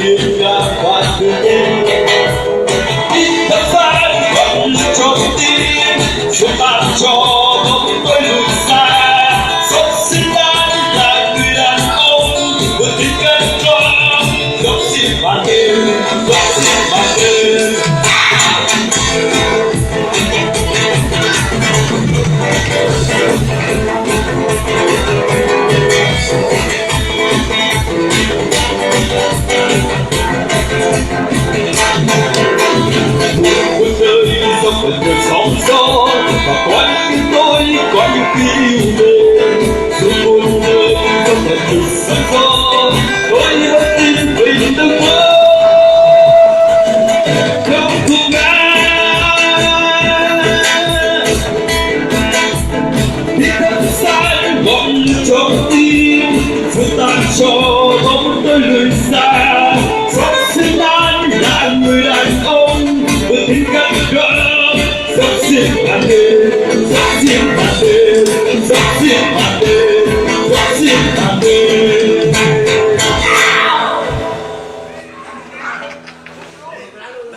thiên nga và tự nhiên ít thấp sáng vẫn cho tim sự ban cho bóng tôi lùi xa dẫu xin anh là người đàn ông vừa tình cân cho dẫu xin ban đêm dẫu xin ban đêm cuộc đời dẫu phần đời sóng gió và quanh tôi có những khi yêu mến dù buồn đời dẫu phần đời sóng gió tôi vẫn tin mình từng mơ không thuộc ngã thì thấp sáng ngọn trong tim vượt tan cho bóng tôi lùi xa dẫu xin anh là người đàn ông vừa tình cân gỡ dẫu xin ban đêm dẫu xin ban đêm dẫu xin